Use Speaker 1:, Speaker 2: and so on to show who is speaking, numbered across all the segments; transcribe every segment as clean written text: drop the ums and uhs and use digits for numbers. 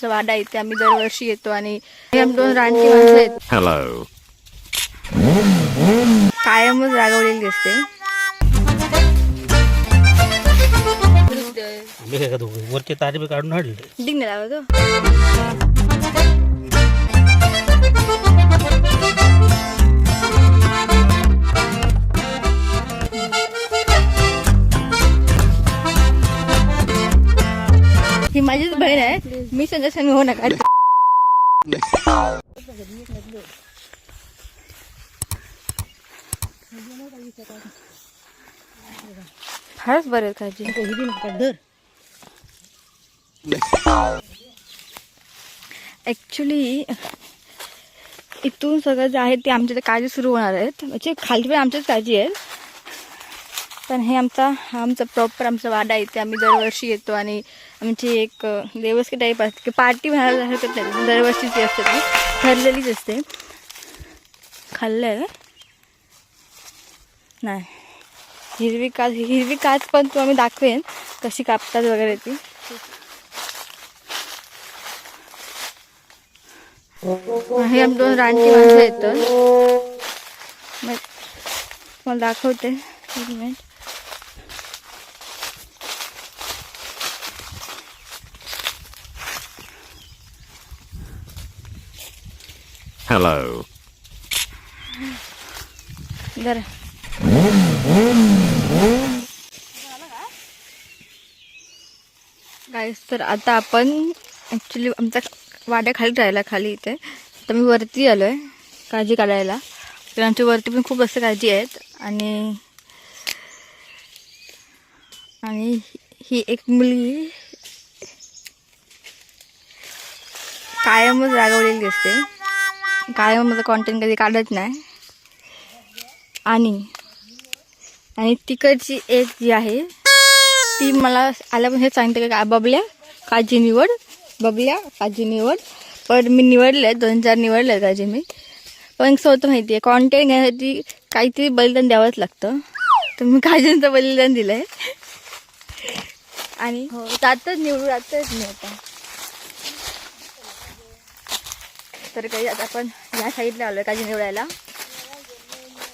Speaker 1: वाडा इथे आम्ही दरवर्षी येतो आणि दोन रानटी माणसं आहेत.
Speaker 2: हॅलो.
Speaker 1: कायमच रागवलेली असते.
Speaker 3: मी काय करतो वरचे तारे बी काढून हाडले
Speaker 1: डिंग नाही लावत हो. ही माझीच बहीण आहे. मी संजय हो नका. फारच बरे काळजी. ऍक्च्युली इथून सगळं जे आहे ते आमच्या काळजी सुरू होणार आहेत. म्हणजे खाली पण आमच्याच काळजी आहे, पण हे आमचा प्रॉपर आमचा वाडा इथे आम्ही दरवर्षी येतो आणि आमची एक देवस्थी टाईप असते, पार्टी म्हणायला हरकत नाही. दरवर्षीची असते, ती ठरलेलीच असते. खाल्लंय नाही हिरवी काच पण तू आम्ही दाखवेन कशी कापतात वगैरे ती. हे आम दोन रानटी माणसं आहेत. मला दाखवते एक मिनिट.
Speaker 2: हॅलो.
Speaker 1: जरा गाईस, तर आता आपण ॲक्च्युली आमचा वाड्या खाली राहिला खाली इथे. तर मी वरती आलो आहे काळजी काढायला, तर आमच्या वरती पण खूप जास्त काळजी आहेत. आणि ही एक मुलगी कायमच रागवलेली असते. कायम माझं कॉन्टेंट कधी काढत नाही. आणि तिकडची एक जी आहे ती मला आल्यापासून हे सांगते का बबल्या काळजी निवड, बबल्या काळजी निवड. पण मी निवडले 2-4 निवडले काळजी मी. पण कसं होतं माहिती आहे, कॉन्टेंट घेण्यासाठी काहीतरी बलिदान द्यावंच लागतं. तर मी काळजींचं बलिदान दिलं आहे. आणि हो जातच निवडू जातच नाही आता. तर काही आता आपण या साईडला आलो आहे काळजी निवडायला.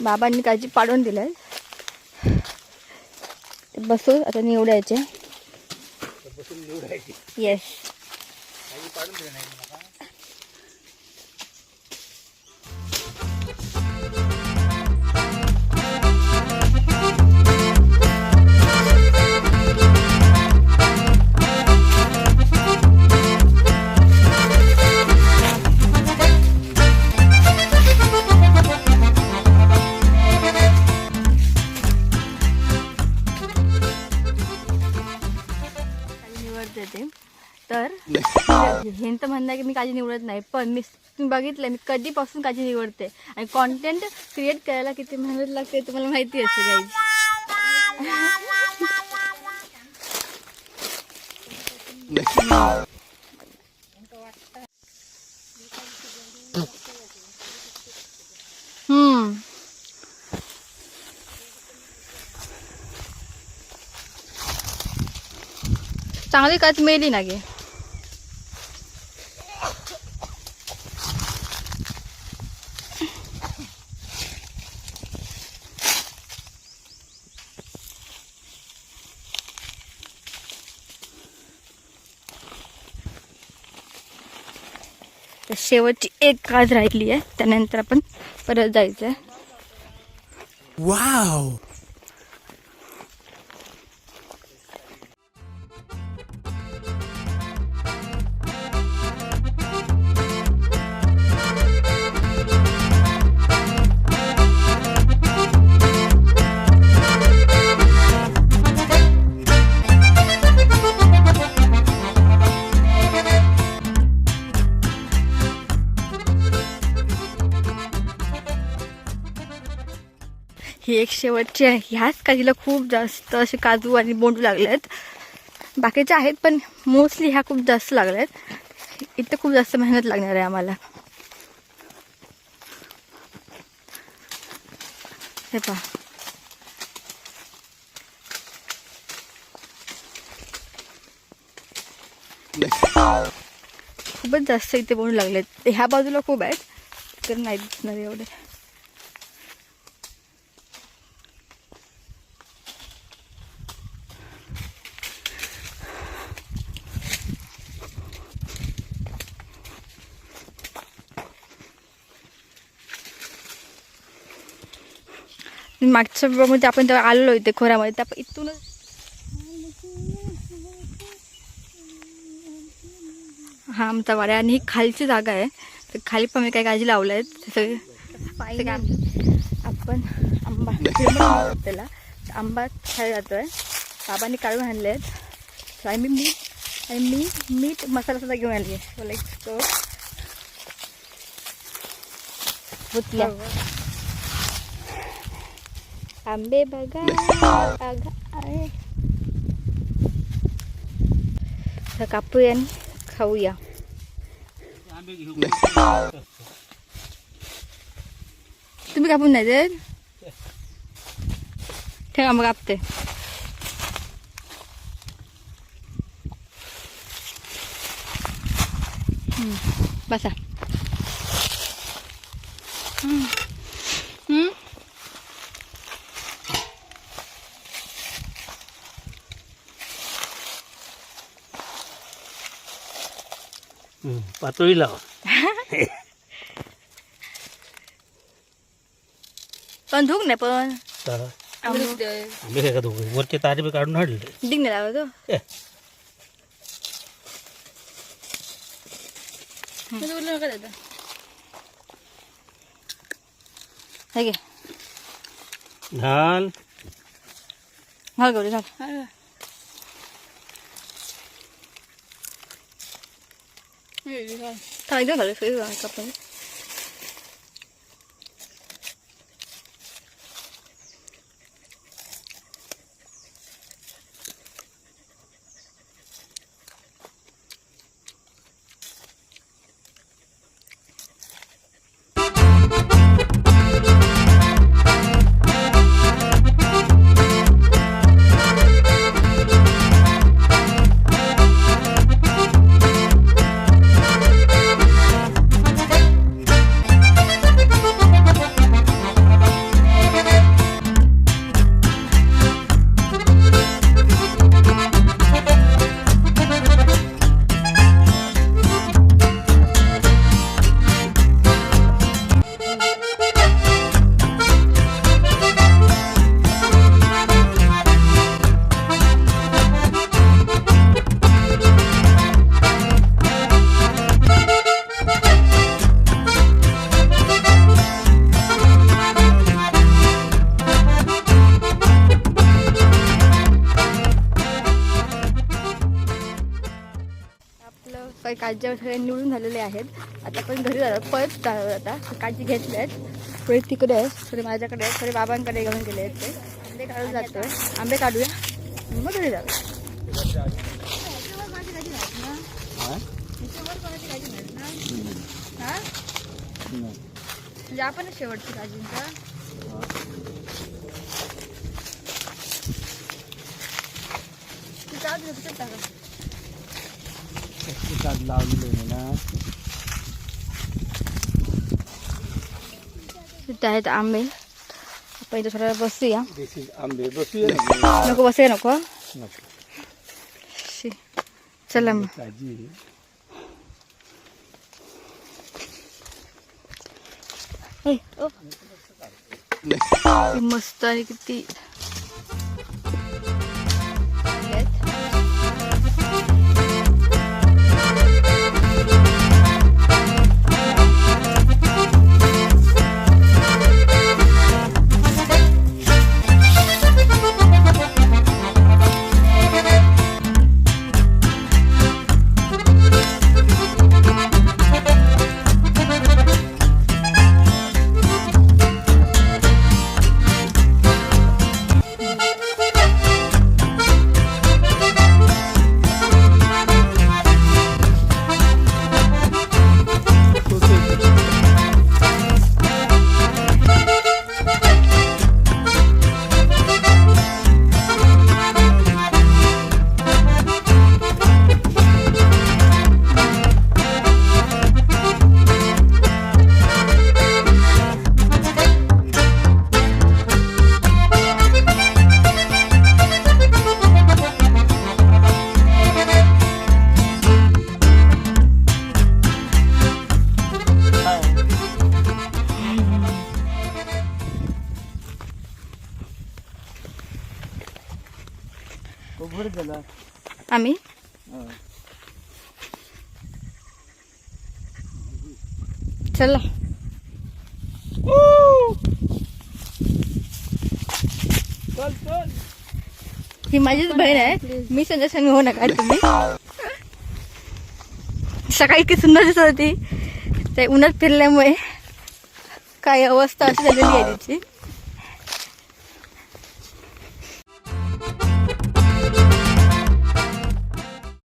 Speaker 1: बाबांनी काळजी पाडून दिलं आहे. बसू आता निवडायचे. येस. तर हे तर म्हणणं की मी काळजी निवडत नाही, पण तुम्ही बघितलं मी कधीपासून काळजी निवडते. आणि कॉन्टेंट क्रिएट करायला किती मेहनत लागते तुम्हाला माहिती असते गाईज. चांगली काच मेली ना गे. शेवटची एक काच राहिली आहे, त्यानंतर आपण परत जायचं आहे.
Speaker 4: वाव.
Speaker 1: ही एक शेवटची आहे. ह्याच काजीला खूप जास्त असे काजू आणि बोंडू लागलेत. बाकीच्या आहेत पण मोस्टली ह्या खूप जास्त लागल्यात. इथे खूप जास्त मेहनत लागणार आहे आम्हाला. हे पहा, खूपच जास्त इथे बोलू लागलेत. ह्या बाजूला खूप आहेत तर नाही दिसणार एवढे. मागच्या मध्ये आपण तेव्हा आलेलो इथे खोऱ्यामध्ये त्या इथूनच हा आमचा वाडा आणि ही खालची जागा आहे. तर खाली पण मी काही काळजी लावल्या आहेत सगळे. आपण आंबा त्याला आंबा खायला जातोय. बाबांनी काढून आणले आहेत आणि मी मीठ मसाला सुद्धा घेऊन आली आहे. लाईक तो बुतल्या आंबे बघा कापूया आणि खाऊया. तुम्ही कापून नाही देत ठेवा मग कापते. बसा.
Speaker 3: पातळी लावा.
Speaker 1: पण धूक नाही पण
Speaker 3: चला.
Speaker 1: आंबे
Speaker 3: आंबे काय का दोघे वरचे तारे बी काढून हाडले.
Speaker 1: डिग नाही लावा तो. हे घे
Speaker 3: घाल.
Speaker 1: घाल गौरी घाल. एकदम घाल कापून. काही काळजी सगळे निवडून झालेले आहेत. आता आपण घरी परत जाणार आता. काळजी घेतले आहेत थोडे तिकडे आहेत थोडे माझ्याकडे आहेत थोडे बाबांकडे घेऊन गेले आहेत. ते आंबे काढून जातोय. आंबे काढूया मग घरी जाऊया. म्हणजे आपणच शेवटची काळजींचा तिथे आहेत आंबे. आपण इथे थोड्या बसूया.
Speaker 3: आंबे बसूया.
Speaker 1: नको बसूया नको. चला मग. मस्त आणि किती चला. ही माझीच बहीण आहे. मी संजय संग हो नका तुम्ही. सकाळी इतकी सुंदर दिसत होती, ते उन्हात फिरल्यामुळे काय अवस्था अशी झालेली आहे तिची.